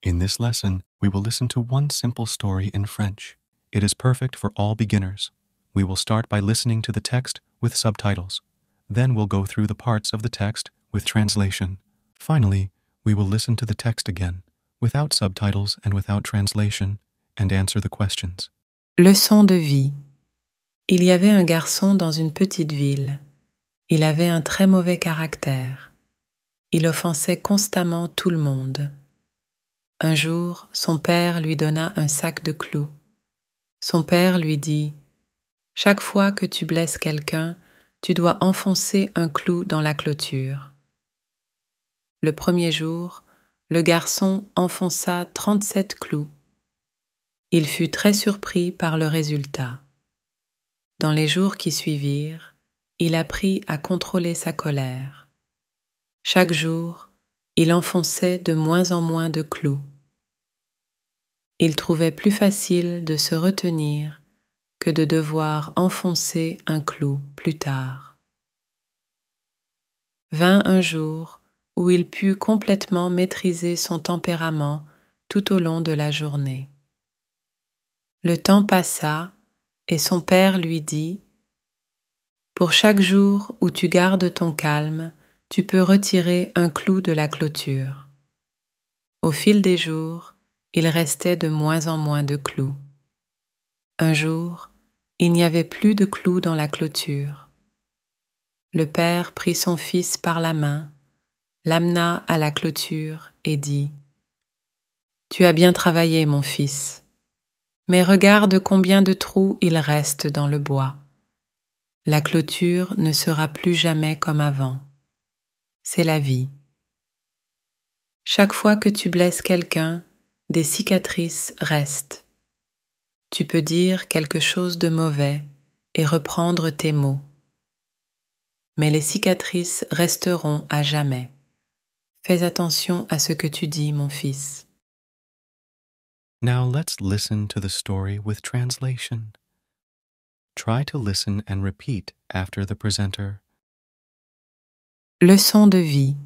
In this lesson, we will listen to one simple story in French. It is perfect for all beginners. We will start by listening to the text with subtitles. Then we'll go through the parts of the text with translation. Finally, we will listen to the text again, without subtitles and without translation, and answer the questions. Leçon de vie. Il y avait un garçon dans une petite ville. Il avait un très mauvais caractère. Il offensait constamment tout le monde. Un jour, son père lui donna un sac de clous. Son père lui dit « Chaque fois que tu blesses quelqu'un, tu dois enfoncer un clou dans la clôture. » Le premier jour, le garçon enfonça 37 clous. Il fut très surpris par le résultat. Dans les jours qui suivirent, il apprit à contrôler sa colère. Chaque jour, il enfonçait de moins en moins de clous. Il trouvait plus facile de se retenir que de devoir enfoncer un clou plus tard. Vint un jour où il put complètement maîtriser son tempérament tout au long de la journée. Le temps passa et son père lui dit « Pour chaque jour où tu gardes ton calme, tu peux retirer un clou de la clôture. » Au fil des jours, il restait de moins en moins de clous. Un jour, il n'y avait plus de clous dans la clôture. Le père prit son fils par la main, l'amena à la clôture et dit « Tu as bien travaillé, mon fils, mais regarde combien de trous il reste dans le bois. La clôture ne sera plus jamais comme avant. C'est la vie. Chaque fois que tu blesses quelqu'un, des cicatrices restent. Tu peux dire quelque chose de mauvais et reprendre tes mots. Mais les cicatrices resteront à jamais. Fais attention à ce que tu dis, mon fils. Now let's listen to the story with translation. Try to listen and repeat after the presenter. Leçon de vie.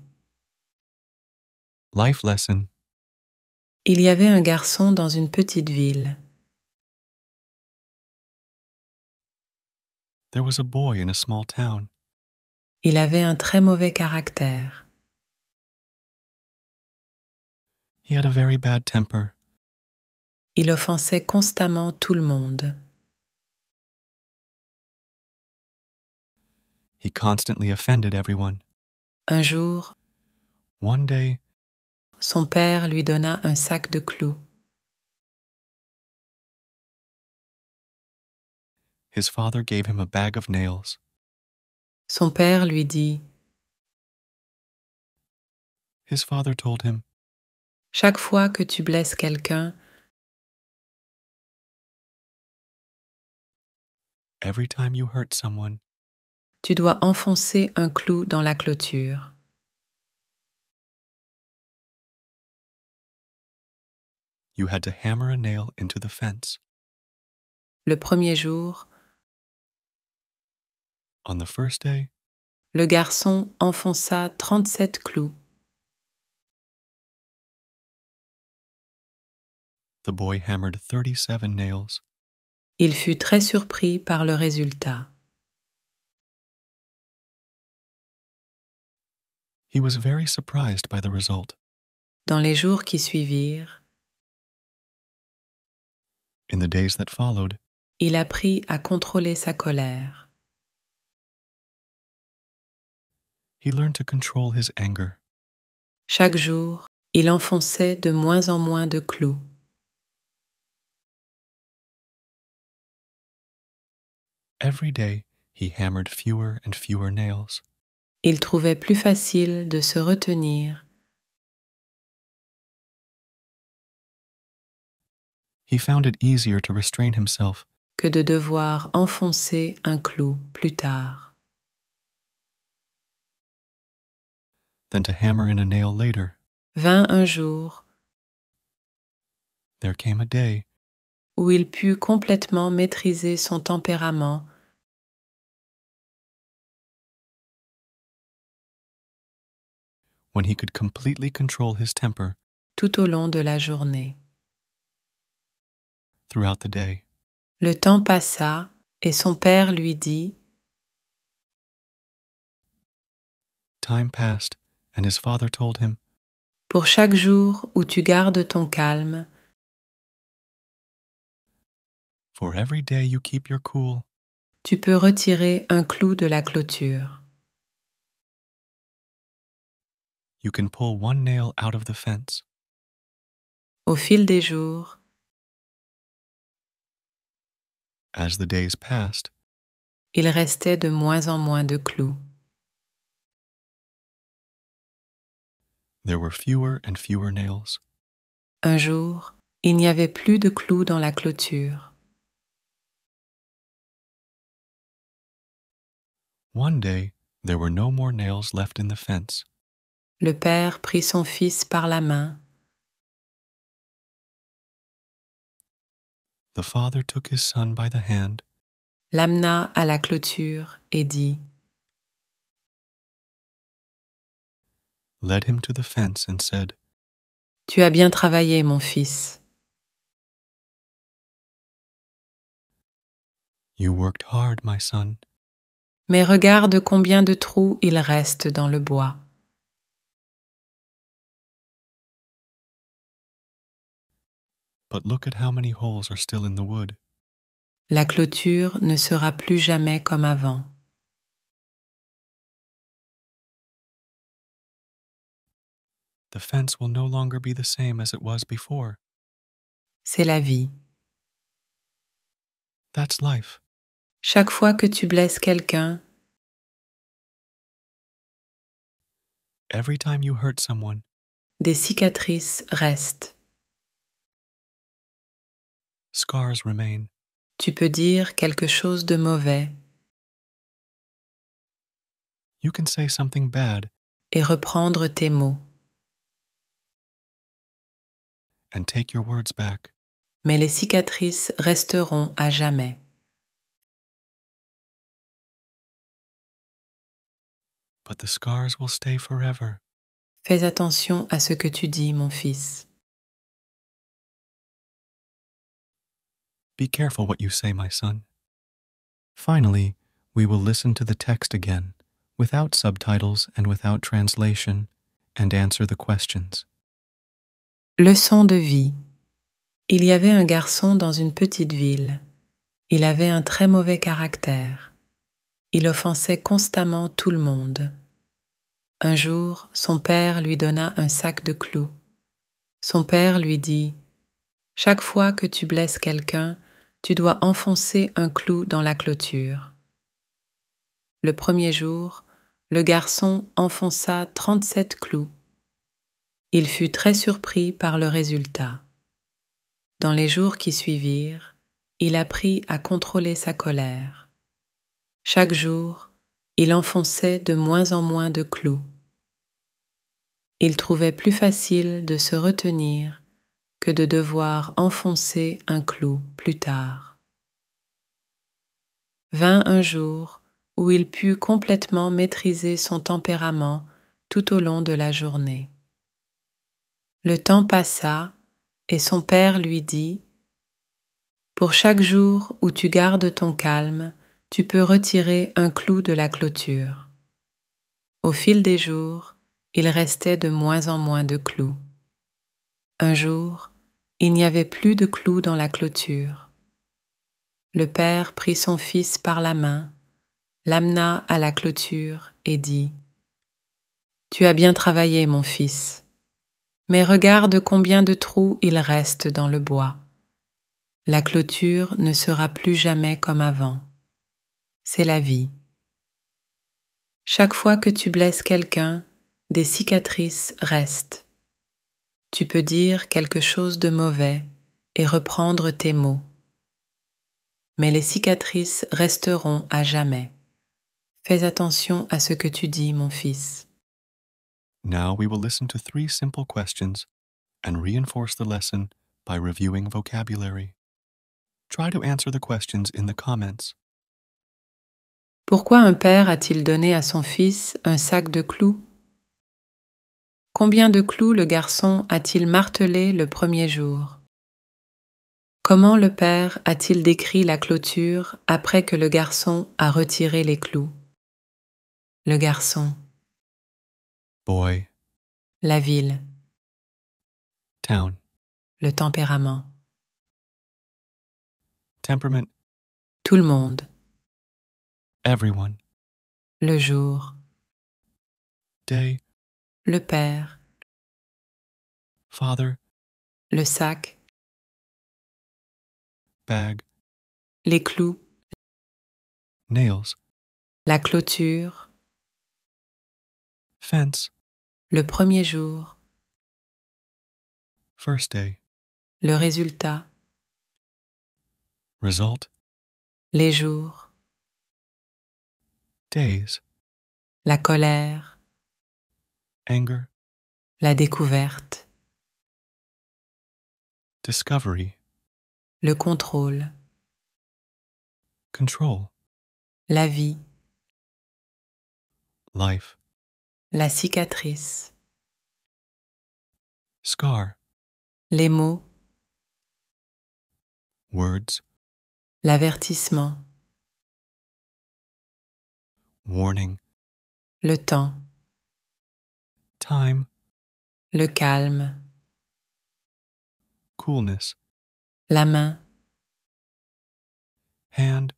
Life lesson. Il y avait un garçon dans une petite ville. There was a boy in a small town. Il avait un très mauvais caractère. He had a very bad temper. Il offensait constamment tout le monde. He constantly offended everyone. Un jour, One day, son père lui donna un sac de clous. his father gave him a bag of nails. Son père lui dit His father told him, « Chaque fois que tu blesses quelqu'un, every time you hurt someone, tu dois enfoncer un clou dans la clôture. » you had to hammer a nail into the fence. Le premier jour, On the first day, le garçon enfonça 37 clous. the boy hammered 37 nails. Il fut très surpris par le résultat. He was very surprised by the result. Dans les jours qui suivirent, In the days that followed, il apprit à contrôler sa colère. he learned to control his anger. Chaque jour, il enfonçait de moins en moins de clous. Every day, he hammered fewer and fewer nails. Il trouvait plus facile de se retenir He found it easier to restrain himself que de devoir enfoncer un clou plus tard. than to hammer in a nail later. Vint un jour There came a day où il put complètement maîtriser son tempérament when he could completely control his temper tout au long de la journée. Throughout the day. Le temps passa et son père lui dit Time passed, and his father told him, « Pour chaque jour où tu gardes ton calme, For every day you keep your cool, tu peux retirer un clou de la clôture. you can pull one nail out of the fence. Au fil des jours, As the days passed, il restait de moins en moins de clous. there were fewer and fewer nails. Un jour, il n'y avait plus de clous dans la clôture. One day, there were no more nails left in the fence. Le père prit son fils par la main, The father took his son by the hand, l'amena à la clôture et dit « led him to the fence, and said, Tu as bien travaillé, mon fils. You worked hard, my son, Mais regarde combien de trous il reste dans le bois. but look at how many holes are still in the wood. La clôture ne sera plus jamais comme avant. The fence will no longer be the same as it was before. C'est la vie. That's life. Chaque fois que tu blesses quelqu'un, Every time you hurt someone, des cicatrices restent. scars remain. Tu peux dire quelque chose de mauvais You can say something bad et reprendre tes mots. and take your words back, Mais les cicatrices resteront à jamais. but the scars will stay forever. Fais attention à ce que tu dis, mon fils. Be careful what you say, my son. Finally, we will listen to the text again, without subtitles and without translation, and answer the questions. Leçon de vie. Il y avait un garçon dans une petite ville. Il avait un très mauvais caractère. Il offensait constamment tout le monde. Un jour, son père lui donna un sac de clous. Son père lui dit « Chaque fois que tu blesses quelqu'un, tu dois enfoncer un clou dans la clôture. » Le premier jour, le garçon enfonça 37 clous. Il fut très surpris par le résultat. Dans les jours qui suivirent, il apprit à contrôler sa colère. Chaque jour, il enfonçait de moins en moins de clous. Il trouvait plus facile de se retenir que de devoir enfoncer un clou plus tard. Vint un jour où il put complètement maîtriser son tempérament tout au long de la journée. Le temps passa et son père lui dit « Pour chaque jour où tu gardes ton calme, tu peux retirer un clou de la clôture. » Au fil des jours, il restait de moins en moins de clous. Un jour, il n'y avait plus de clous dans la clôture. Le père prit son fils par la main, l'amena à la clôture et dit « Tu as bien travaillé, mon fils, mais regarde combien de trous il reste dans le bois. La clôture ne sera plus jamais comme avant. C'est la vie. Chaque fois que tu blesses quelqu'un, des cicatrices restent. Tu peux dire quelque chose de mauvais et reprendre tes mots. Mais les cicatrices resteront à jamais. Fais attention à ce que tu dis, mon fils. Now we will listen to 3 simple questions and reinforce the lesson by reviewing vocabulary. Try to answer the questions in the comments. Pourquoi un père a-t-il donné à son fils un sac de clous? Combien de clous le garçon a-t-il martelé le premier jour? Comment le père a-t-il décrit la clôture après que le garçon a retiré les clous? Le garçon. Boy. La ville. Town. Le tempérament. Temperament. Tout le monde. Everyone. Le jour. Day. Le père. Father. Le sac. Bag. Les clous. Nails. La clôture. Fence. Le premier jour. First day. Le résultat. Result. Les jours. Days. La colère. Anger. La découverte. Discovery. Le contrôle. Control. La vie. Life. La cicatrice. Scar. Les mots. Words. L'avertissement. Warning. Le temps. Time. Le calme. Coolness. La main. Hand.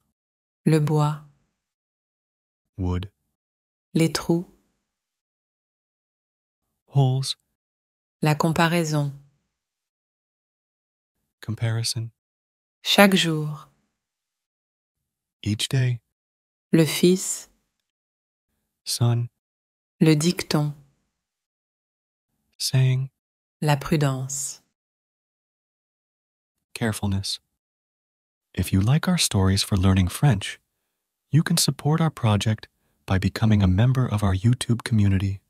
Le bois. Wood. Les trous. Holes. La comparaison. Comparison. Chaque jour. Each day. Le fils. Son. Le dicton. Saying. La prudence. Carefulness. If you like our stories for learning French, you can support our project by becoming a member of our YouTube community.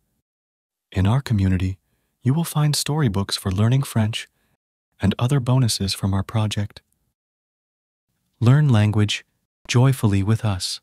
In our community, you will find storybooks for learning French and other bonuses from our project. Learn language joyfully with us.